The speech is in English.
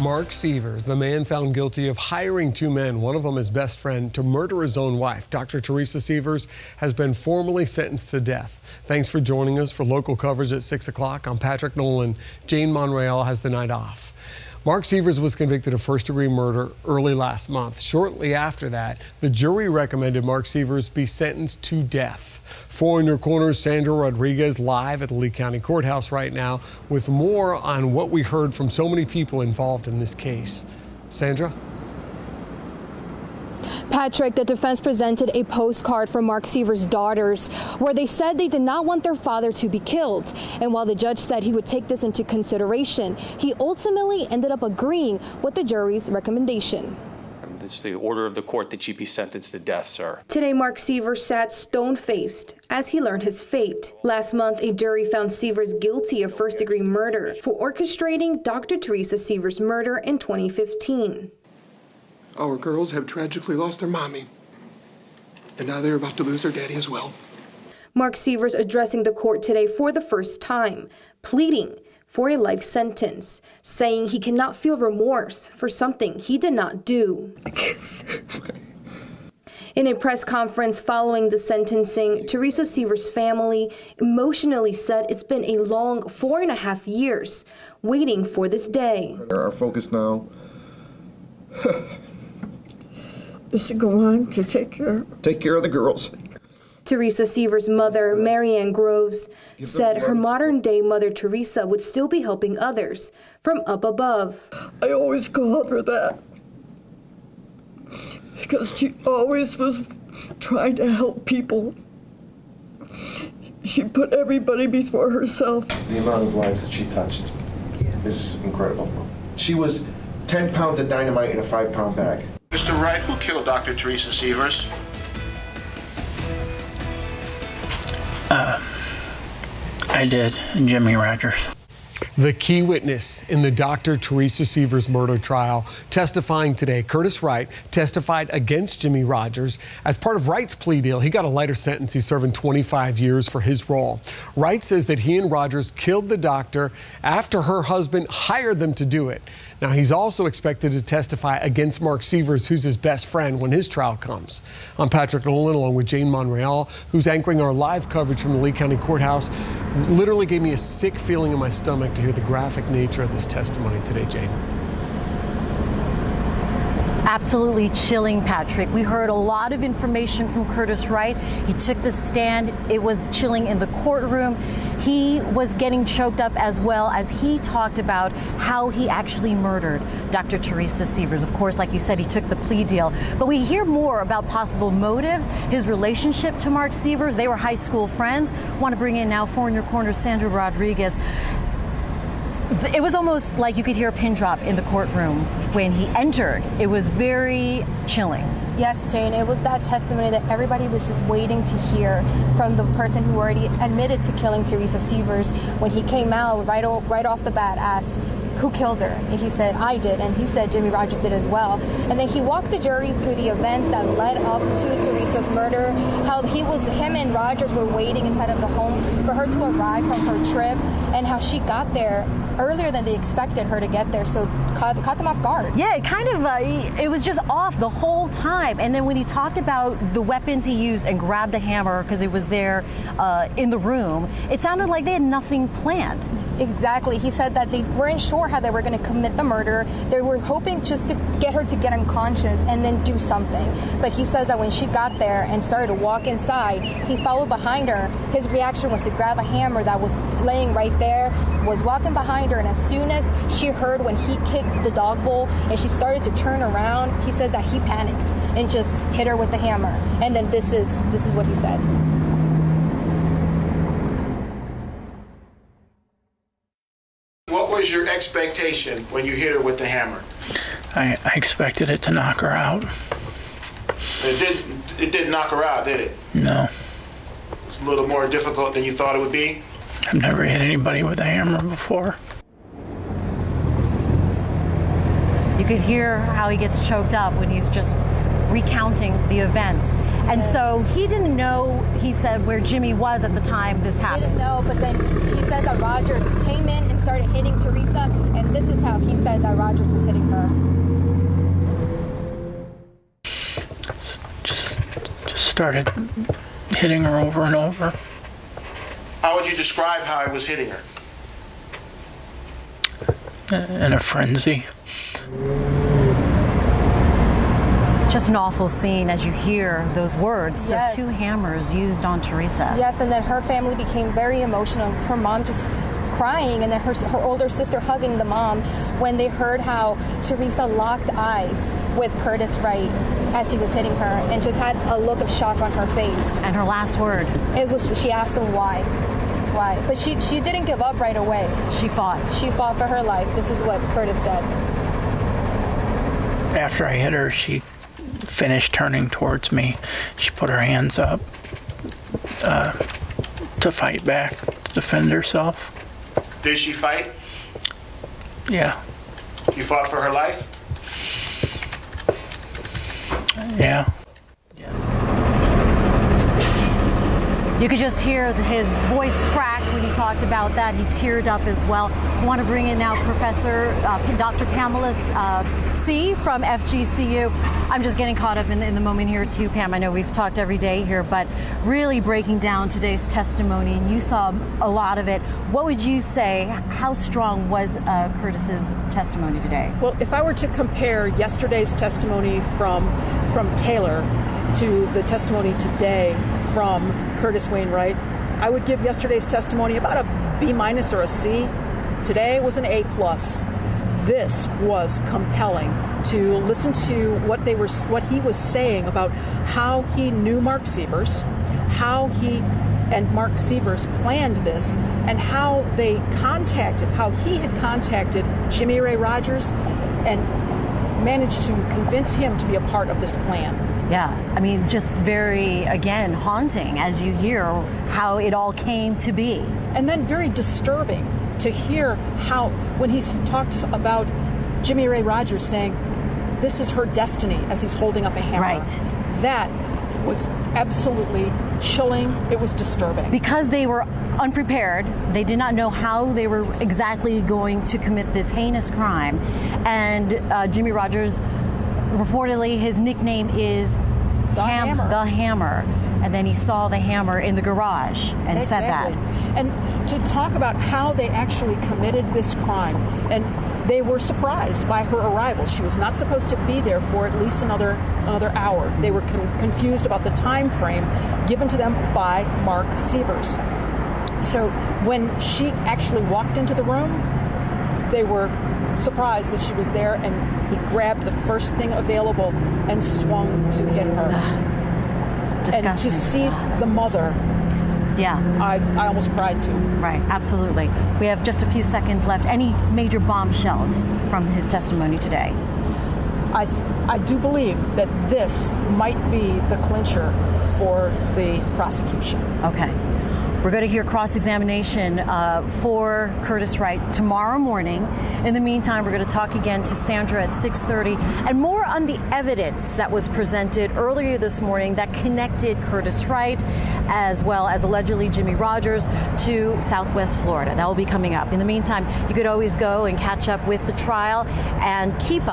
Mark Sievers, the man found guilty of hiring two men, one of them his best friend, to murder his own wife. Dr. Teresa Sievers has been formally sentenced to death. Thanks for joining us for local coverage at 6 o'clock. I'm Patrick Nolan. Jane Monreal has the night off. Mark Sievers was convicted of first-degree murder early last month. Shortly after that, the jury recommended Mark Sievers be sentenced to death. For In Your Corner's Sandra Rodriguez live at the Lee County Courthouse right now with more on what we heard from so many people involved in this case. Sandra? Patrick, the defense presented a postcard from Mark Sievers' daughters where they said they did not want their father to be killed. And while the judge said he would take this into consideration, he ultimately ended up agreeing with the jury's recommendation. It's the order of the court that you be sentenced to death, sir. Today, Mark Sievers sat stone-faced as he learned his fate. Last month, a jury found Sievers guilty of first-degree murder for orchestrating Dr. Teresa Sievers' murder in 2015. Our girls have tragically lost their mommy, and now they're about to lose their daddy as well. Mark Sievers addressing the court today for the first time, pleading for a life sentence, saying he cannot feel remorse for something he did not do. In a press conference following the sentencing, Teresa Sievers' family emotionally said it's been a long 4.5 years waiting for this day. Our focus now is to go on to take care of the girls. Teresa Sievers' mother, Marianne Groves, said her modern-day Mother Teresa would still be helping others from up above. I always called her that because she always was trying to help people. She put everybody before herself. The amount of lives that she touched is incredible. She was 10 pounds of dynamite in a 5-pound bag. Mr. Wright, who killed Dr. Teresa Sievers? I did, Jimmy Rogers. The key witness in the Dr. Teresa Sievers murder trial testifying today, Curtis Wright, testified against Jimmy Rogers. As part of Wright's plea deal, he got a lighter sentence. He's serving 25 years for his role. Wright says that he and Rogers killed the doctor after her husband hired them to do it. Now, he's also expected to testify against Mark Sievers, who's his best friend, when his trial comes. I'm Patrick Nolan, along with Jane Monreal, who's anchoring our live coverage from the Lee County Courthouse. Literally gave me a sick feeling in my stomach to hear the graphic nature of this testimony today, Jane. Absolutely chilling, Patrick. We heard a lot of information from Curtis Wright. He took the stand. It was chilling in the courtroom. He was getting choked up as well as he talked about how he actually murdered Dr. Teresa Sievers. Of course, like you said, he took the plea deal. But we hear more about possible motives, his relationship to Mark Sievers. They were high school friends. Want to bring in now, for In Your Corner, Sandra Rodriguez. It was almost like you could hear a pin drop in the courtroom when he entered. It was very chilling. Yes, Jane, it was that testimony that everybody was just waiting to hear from the person who already admitted to killing Teresa Sievers. When he came out, right off the bat, asked, who killed her? And he said, I did. And he said Jimmy Rogers did as well. And then he walked the jury through the events that led up to Teresa's murder, how him and Rogers were waiting inside of the home for her to arrive from her trip, and how she got there earlier than they expected her to get there, so caught them off guard. Yeah, it kind of, it was just off the whole time. And then when he talked about the weapons he used and grabbed a hammer because it was there in the room, it sounded like they had nothing planned. Exactly. He said that they weren't sure how they were going to commit the murder. They were hoping just to get her to get unconscious and then do something. But he says that when she got there and started to walk inside, he followed behind her. His reaction was to grab a hammer that was laying right there, was walking behind her, and as soon as she heard when he kicked the dog bowl and she started to turn around, he says that he panicked and just hit her with the hammer. And then this is what he said. What was your expectation when you hit her with the hammer? I expected it to knock her out. It didn't knock her out, did it? No. It's a little more difficult than you thought it would be? I've never hit anybody with a hammer before. You could hear how he gets choked up when he's just recounting the events. And so he didn't know, he said, where Jimmy was at the time this happened. He didn't know, but then he said that Rogers came in and started hitting Teresa, and this is how he said that Rogers was hitting her. Just started hitting her over and over. How would you describe how he was hitting her? In a frenzy. Just an awful scene as you hear those words. Yes. So 2 hammers used on Teresa. Yes, and then her family became very emotional. Her mom just crying, and then her older sister hugging the mom when they heard how Teresa locked eyes with Curtis Wright as he was hitting her, and just had a look of shock on her face. And her last word. It was, she asked him why. Why? But she didn't give up right away. She fought. She fought for her life. This is what Curtis said. After I hit her, she finished turning towards me. She put her hands up to fight back, to defend herself. Did she fight? Yeah. You fought for her life? Yeah. You could just hear his voice crack when he talked about that. He teared up as well. I want to bring in now Professor Dr. Pamela C. from FGCU. I'm just getting caught up in the moment here too, Pam. I know we've talked every day here, but really breaking down today's testimony, and you saw a lot of it. What would you say, how strong was Curtis's testimony today? Well, if I were to compare yesterday's testimony from Taylor to the testimony today from Curtis Wainwright, I would give yesterday's testimony about a B- or a C. Today was an A+. This was compelling to listen to what he was saying about how he knew Mark Sievers, how he and Mark Sievers planned this, and how he had contacted Jimmy Ray Rogers and managed to convince him to be a part of this plan. Yeah, I mean, just very, again, haunting as you hear how it all came to be. And then very disturbing to hear how, when he talked about Jimmy Ray Rogers saying, this is her destiny, as he's holding up a hammer. Right. That was absolutely chilling. It was disturbing. Because they were unprepared, they did not know how they were exactly going to commit this heinous crime. And Jimmy Rogers, reportedly, his nickname is The Hammer. The Hammer. And then he saw the hammer in the garage and said that. And to talk about how they actually committed this crime, and they were surprised by her arrival. She was not supposed to be there for at least another hour. They were confused about the time frame given to them by Mark Sievers. So when she actually walked into the room, they were surprised that she was there, and he grabbed the first thing available and swung to hit her. It's disgusting. And to see the mother, yeah, I almost cried too. Right, absolutely. We have just a few seconds left. Any major bombshells from his testimony today? I do believe that this might be the clincher for the prosecution. Okay. We're going to hear cross-examination for Curtis Wright tomorrow morning. In the meantime, we're going to talk again to Sandra at 6:30 and more on the evidence that was presented earlier this morning that connected Curtis Wright as well as allegedly Jimmy Rogers to Southwest Florida. That will be coming up. In the meantime, you could always go and catch up with the trial and keep up